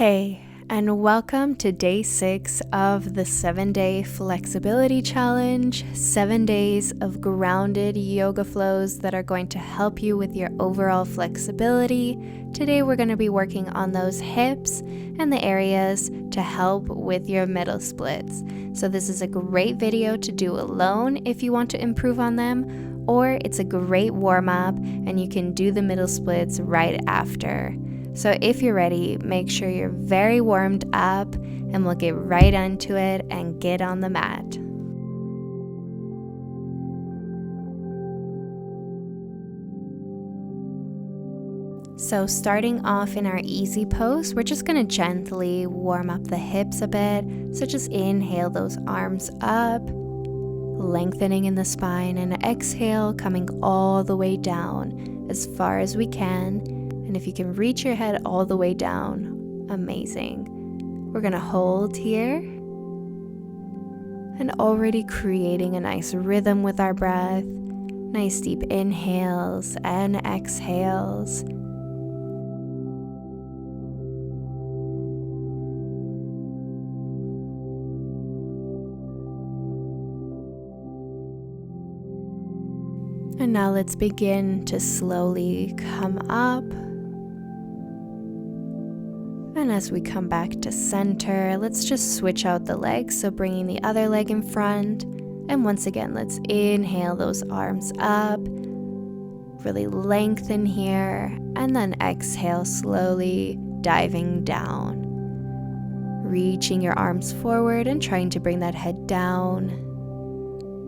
Hey, and welcome to day 6 of the 7-day flexibility challenge. 7 days of grounded yoga flows that are going to help you with your overall flexibility. Today we're going to be working on those hips and the areas to help with your middle splits. So this is a great video to do alone if you want to improve on them, or it's a great warm-up and you can do the middle splits right after. So if you're ready, make sure you're very warmed up and we'll get right into it and get on the mat. So starting off in our easy pose, we're just going to gently warm up the hips a bit. So just inhale those arms up, lengthening in the spine, and exhale, coming all the way down as far as we can. And if you can reach your head all the way down, amazing. We're going to hold here and already creating a nice rhythm with our breath. Nice deep inhales and exhales. And now let's begin to slowly come up. And as we come back to center, let's just switch out the legs, so bringing the other leg in front. And once again, let's inhale those arms up, really lengthen here, and then exhale, slowly diving down. Reaching your arms forward and trying to bring that head down.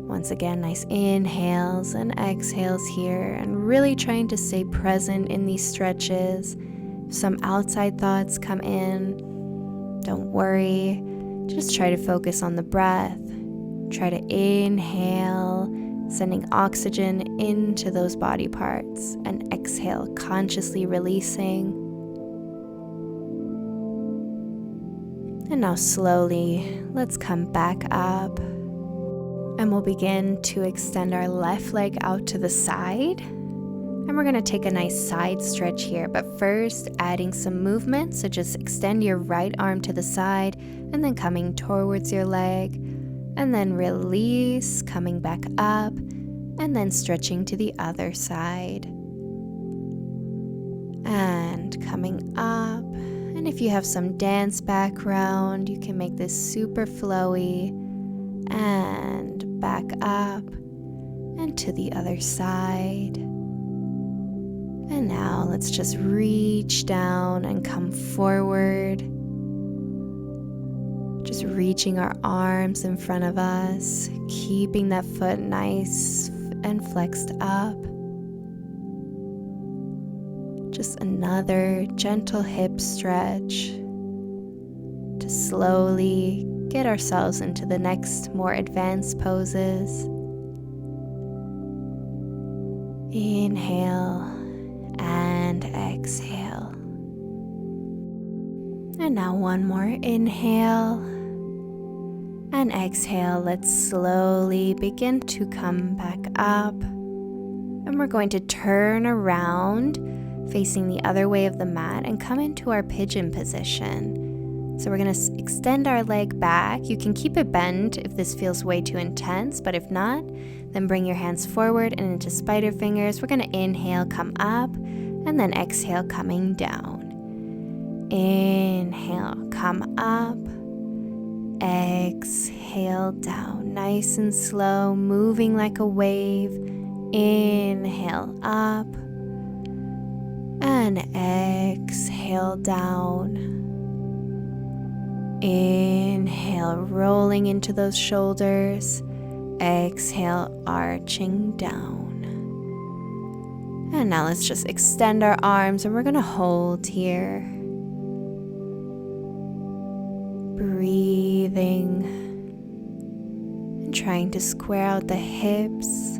Once again, nice inhales and exhales here, and really trying to stay present in these stretches. Some outside thoughts come in, don't worry, just try to focus on the breath. Try to inhale, sending oxygen into those body parts, and exhale, consciously releasing. And now slowly, let's come back up, and we'll begin to extend our left leg out to the side. And we're going to take a nice side stretch here, but first adding some movement. So just extend your right arm to the side and then coming towards your leg, and then release, coming back up, and then stretching to the other side and coming up. And if you have some dance background, you can make this super flowy, and back up and to the other side. And now let's just reach down and come forward. Just reaching our arms in front of us, keeping that foot nice and flexed up. Just another gentle hip stretch to slowly get ourselves into the next more advanced poses. Inhale and exhale. And now one more inhale and exhale. Let's slowly begin to come back up, and we're going to turn around facing the other way of the mat and come into our pigeon position. So we're going to extend our leg back. You can keep it bent if this feels way too intense, but if not, then bring your hands forward and into spider fingers. We're going to inhale, come up, and then exhale, coming down. Inhale, come up. Exhale, down. Nice and slow, moving like a wave. Inhale, up. And exhale, down. Inhale, rolling into those shoulders. Exhale, arching down. And now let's just extend our arms, and we're going to hold here. Breathing and trying to square out the hips.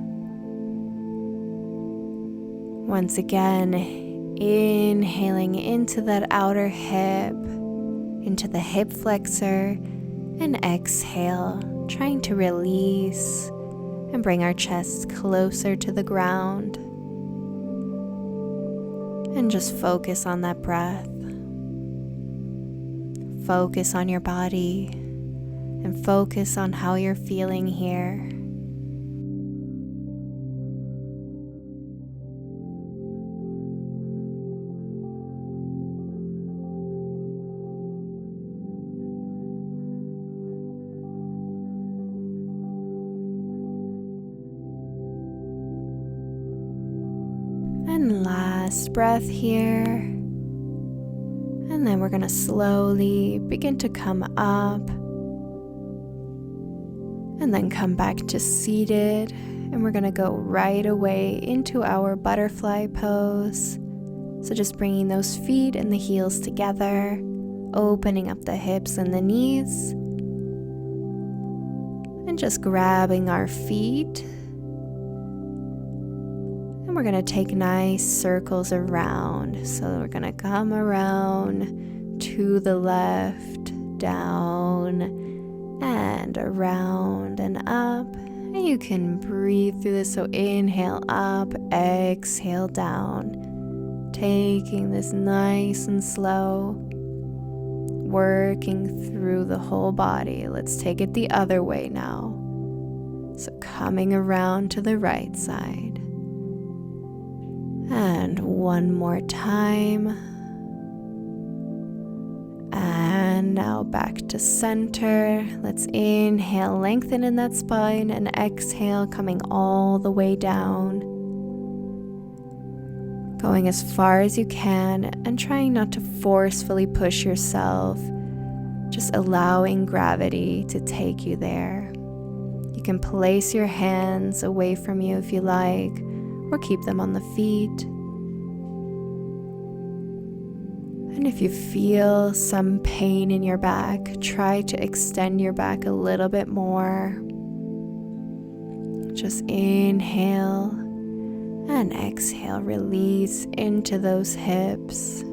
Once again, inhaling into that outer hip, into the hip flexor, and exhale, trying to release and bring our chest closer to the ground. And just focus on that breath. focus on your body and focus on how you're feeling here. And last breath here. And then we're going to slowly begin to come up. And then come back to seated. And we're going to go right away into our butterfly pose. So just bringing those feet and the heels together. Opening up the hips and the knees. And just grabbing our feet. We're going to take nice circles around. So we're going to come around to the left, down, and around and up. And you can breathe through this. So inhale up, exhale down. Taking this nice and slow. Working through the whole body. Let's take it the other way now. So coming around to the right side. And one more time. And now back to center. Let's inhale, lengthen in that spine, and exhale, coming all the way down. Going as far as you can and trying not to forcefully push yourself. Just allowing gravity to take you there. You can place your hands away from you if you like, or keep them on the feet. And if you feel some pain in your back, try to extend your back a little bit more. Just inhale and exhale, release into those hips.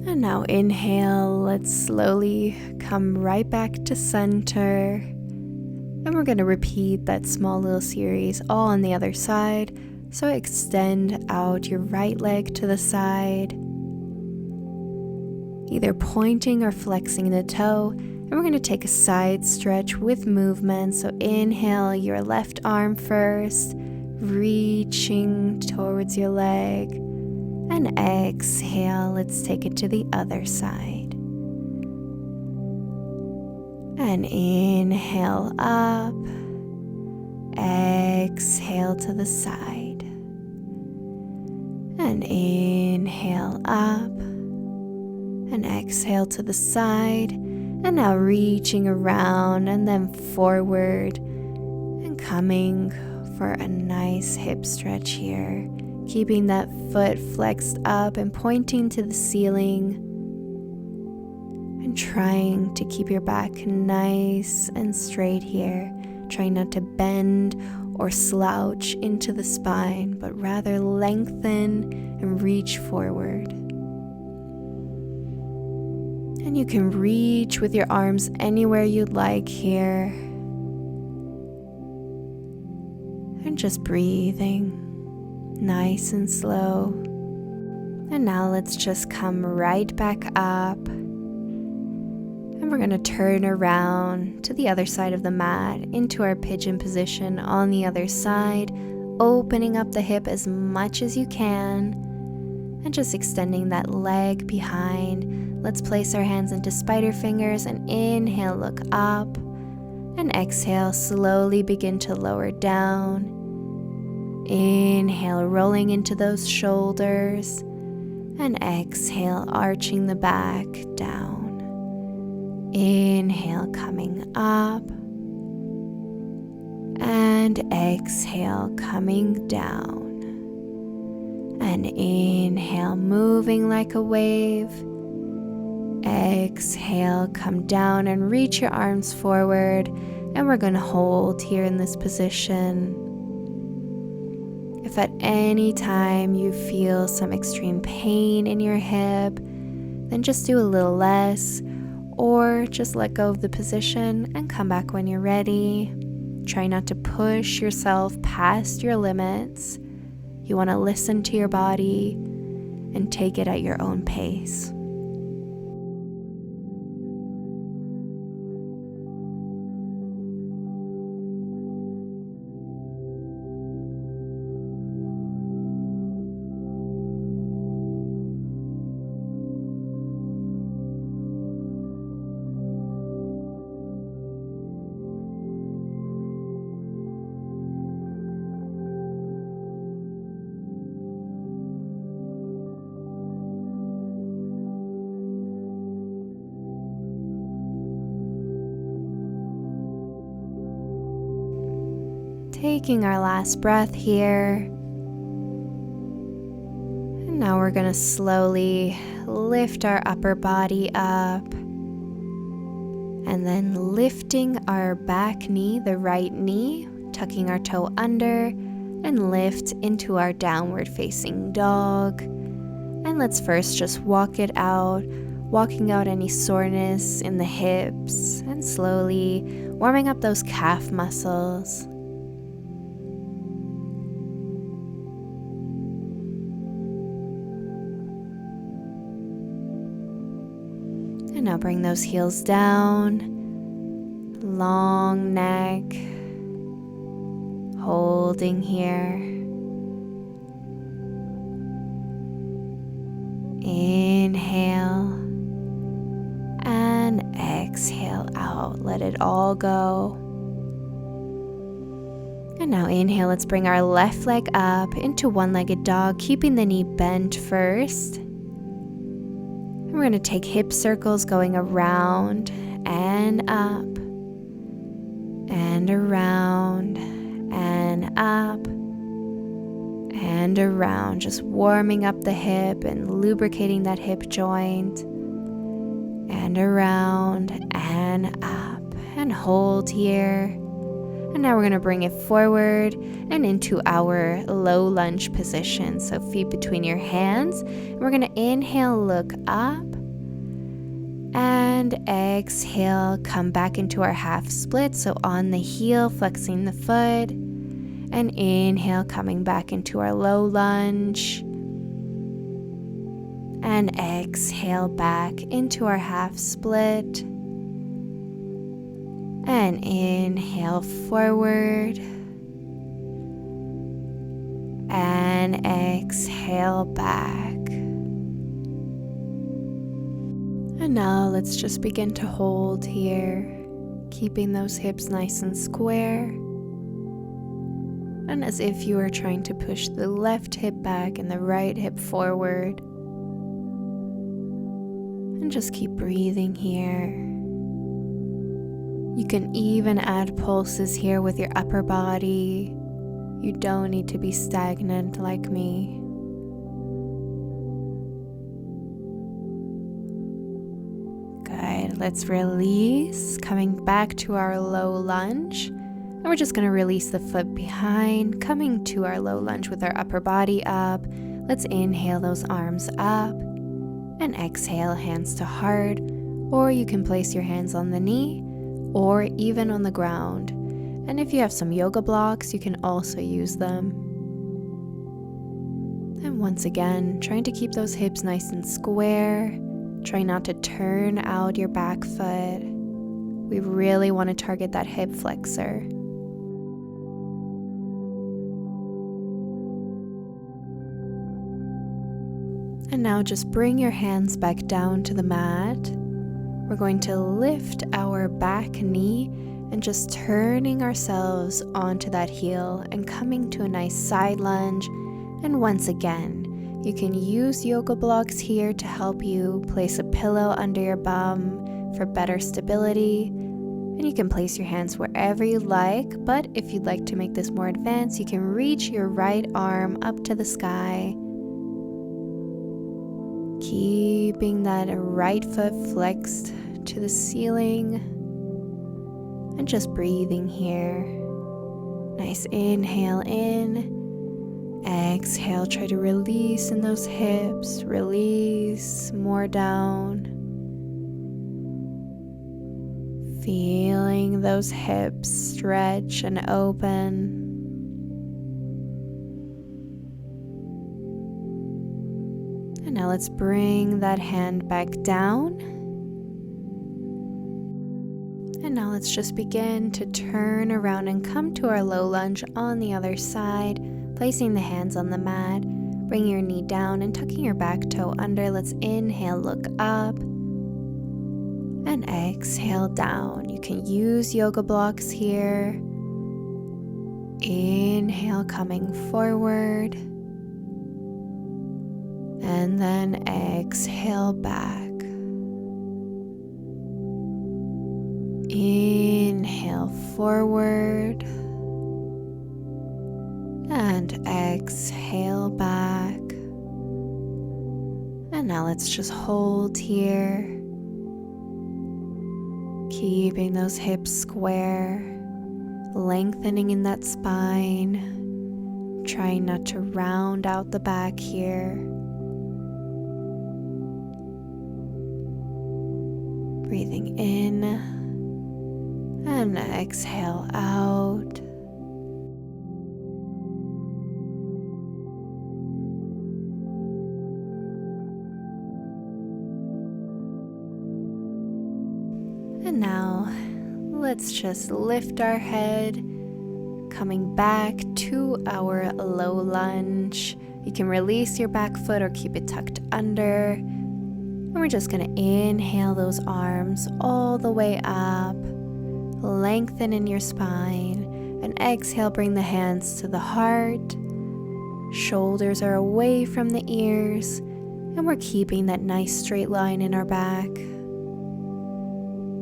And now inhale, let's slowly come right back to center. And we're going to repeat that small little series all on the other side. So extend out your right leg to the side, either pointing or flexing the toe. And we're going to take a side stretch with movement. So inhale your left arm first, reaching towards your leg. And exhale, let's take it to the other side. And inhale up, exhale to the side. And inhale up, and exhale to the side. And now reaching around and then forward and coming for a nice hip stretch here. Keeping that foot flexed up and pointing to the ceiling. And trying to keep your back nice and straight here. Trying not to bend or slouch into the spine, but rather lengthen and reach forward. And you can reach with your arms anywhere you'd like here. And just breathing. Nice and slow. And now let's just come right back up. And we're going to turn around to the other side of the mat into our pigeon position on the other side, opening up the hip as much as you can and just extending that leg behind. Let's place our hands into spider fingers and inhale, look up, and exhale, slowly begin to lower down. Inhale, rolling into those shoulders, and exhale, arching the back down. Inhale, coming up, and exhale, coming down. And inhale, moving like a wave. Exhale, come down and reach your arms forward, and we're going to hold here in this position. If at any time you feel some extreme pain in your hip, then just do a little less, or just let go of the position and come back when you're ready. Try not to push yourself past your limits. You want to listen to your body and take it at your own pace. Taking our last breath here. And now we're going to slowly lift our upper body up. And then lifting our back knee, the right knee, tucking our toe under, and lift into our downward facing dog. And let's first just walk it out, walking out any soreness in the hips, and slowly warming up those calf muscles. And now bring those heels down, long neck, holding here. Inhale and exhale out, let it all go. And now inhale, let's bring our left leg up into one-legged dog, keeping the knee bent first. We're going to take hip circles going around and up and around and up and around, just warming up the hip and lubricating that hip joint, and around and up, and hold here. And now we're going to bring it forward and into our low lunge position. So feet between your hands. We're going to inhale, look up, and exhale, come back into our half split. So on the heel, flexing the foot, and inhale, coming back into our low lunge, and exhale back into our half split. And inhale forward, and exhale back. And now let's just begin to hold here, keeping those hips nice and square. And as if you are trying to push the left hip back and the right hip forward. And just keep breathing here. You can even add pulses here with your upper body. You don't need to be stagnant like me. Good. Let's release, coming back to our low lunge. And we're just going to release the foot behind, coming to our low lunge with our upper body up. Let's inhale those arms up and exhale, hands to heart, or you can place your hands on the knee or even on the ground. And if you have some yoga blocks, you can also use them. And once again, trying to keep those hips nice and square. Try not to turn out your back foot. We really want to target that hip flexor. And now just bring your hands back down to the mat. We're going to lift our back knee and just turning ourselves onto that heel and coming to a nice side lunge. And once again, you can use yoga blocks here to help you place a pillow under your bum for better stability. And you can place your hands wherever you like, but if you'd like to make this more advanced, you can reach your right arm up to the sky, keeping that right foot flexed to the ceiling, and just breathing here. Nice inhale in Exhale, try to release in those hips, release more down. Feeling those hips stretch and open. And now let's bring that hand back down. And now let's just begin to turn around and come to our low lunge on the other side, placing the hands on the mat, bringing your knee down and tucking your back toe under. Let's inhale, look up, and exhale down. You can use yoga blocks here. Inhale, coming forward, and then exhale back. Inhale forward and exhale back. And now let's just hold here, keeping those hips square, lengthening in that spine, trying not to round out the back here. Breathing in and exhale out. And now let's just lift our head, coming back to our low lunge. You can release your back foot or keep it tucked under. And we're just going to inhale those arms all the way up. Lengthen in your spine, and exhale, bring the hands to the heart. Shoulders are away from the ears, and we're keeping that nice straight line in our back.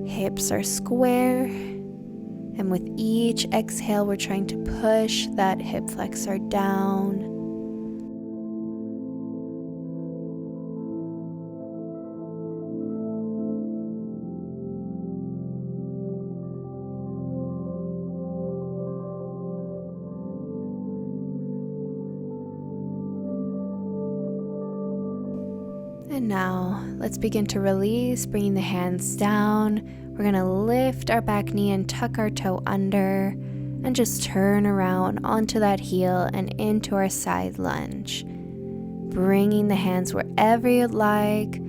Hips are square, and with each exhale, we're trying to push that hip flexor down. And now let's begin to release, bringing the hands down. We're going to lift our back knee and tuck our toe under and just turn around onto that heel and into our side lunge. Bringing the hands wherever you'd like.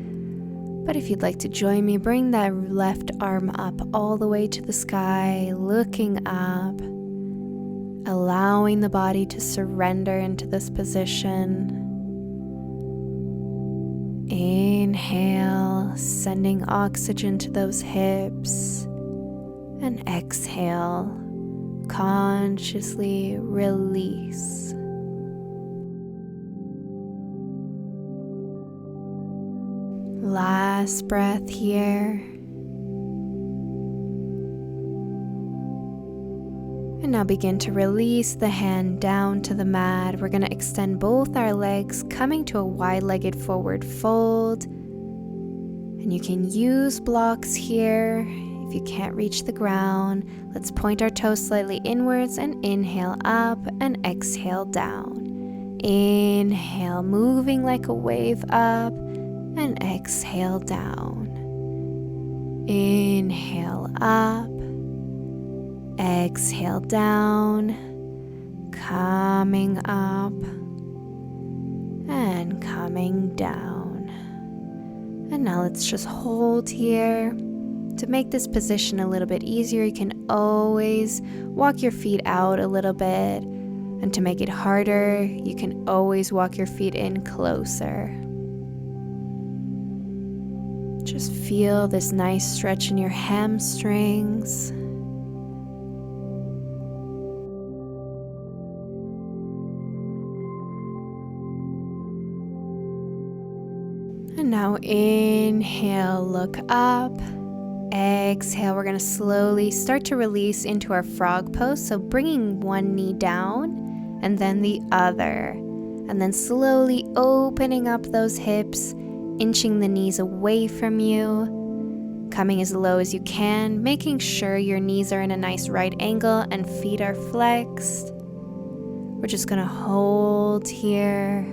But if you'd like to join me, bring that left arm up all the way to the sky, looking up, allowing the body to surrender into this position. Inhale, sending oxygen to those hips, and exhale, consciously release. Last breath here. And now begin to release the hand down to the mat. We're going to extend both our legs, coming to a wide-legged forward fold. And you can use blocks here. If you can't reach the ground, let's point our toes slightly inwards and inhale up and exhale down. Inhale, moving like a wave up, and exhale down. Inhale up. Exhale down, coming up and coming down. And now let's just hold here. To make this position a little bit easier, you can always walk your feet out a little bit. And to make it harder, you can always walk your feet in closer. Just feel this nice stretch in your hamstrings. And now inhale, look up. Exhale, we're going to slowly start to release into our frog pose. So bringing one knee down and then the other. And then slowly opening up those hips, inching the knees away from you. Coming as low as you can, making sure your knees are in a nice right angle and feet are flexed. We're just gonna hold here,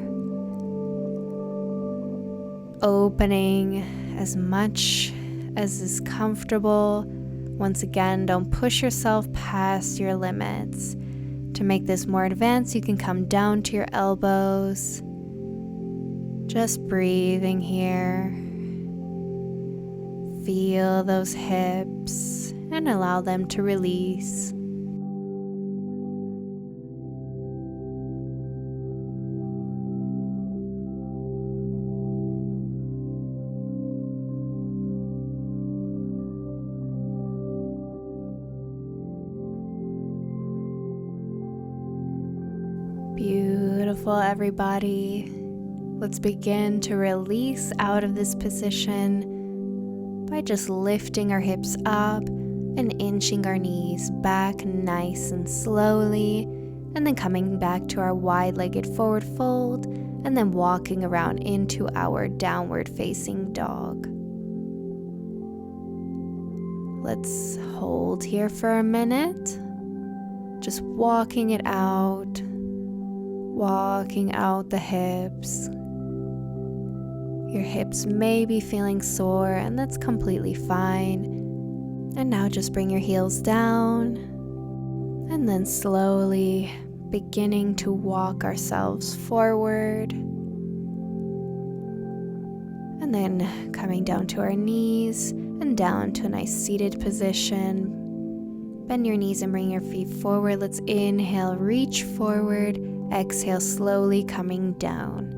opening as much as is comfortable. Once again, don't push yourself past your limits. To make this more advanced, you can come down to your elbows. Just breathing here. Feel those hips and allow them to release. Beautiful, everybody. Let's begin to release out of this position by just lifting our hips up and inching our knees back nice and slowly, and then coming back to our wide-legged forward fold, and then walking around into our downward facing dog. Let's hold here for a minute, just walking it out. Walking out the hips. Your hips may be feeling sore, and that's completely fine. And now just bring your heels down, and then slowly beginning to walk ourselves forward. And then coming down to our knees and down to a nice seated position. Bend your knees and bring your feet forward. Let's inhale, reach forward. Exhale, slowly coming down.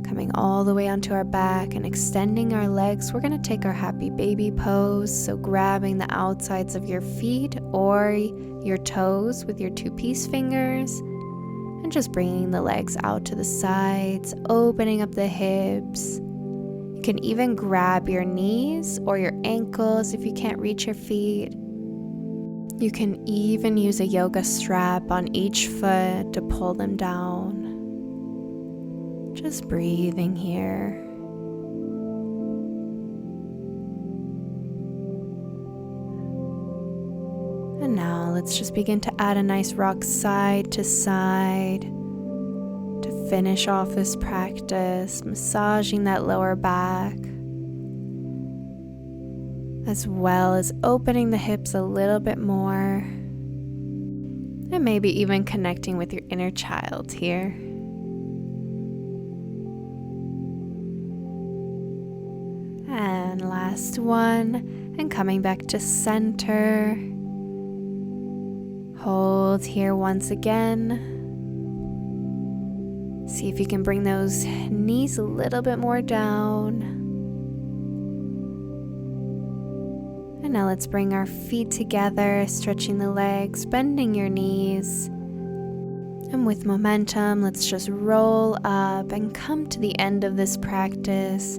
Coming all the way onto our back and extending our legs. We're going to take our happy baby pose. So grabbing the outsides of your feet or your toes with your 2-piece fingers. And just bringing the legs out to the sides, opening up the hips. You can even grab your knees or your ankles if you can't reach your feet. You can even use a yoga strap on each foot to pull them down. Just breathing here. And now let's just begin to add a nice rock side to side to finish off this practice, massaging that lower back, as well as opening the hips a little bit more, and maybe even connecting with your inner child here. And last one, and coming back to center. Hold here once again. See if you can bring those knees a little bit more down. And now let's bring our feet together, stretching the legs, bending your knees. And with momentum, let's just roll up and come to the end of this practice.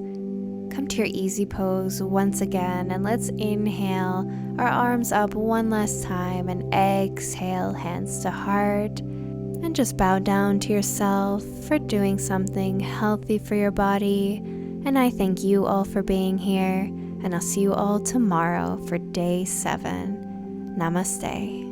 Come to your easy pose once again, and let's inhale our arms up one last time and exhale, hands to heart. And just bow down to yourself for doing something healthy for your body. And I thank you all for being here. And I'll see you all tomorrow for day 7. Namaste.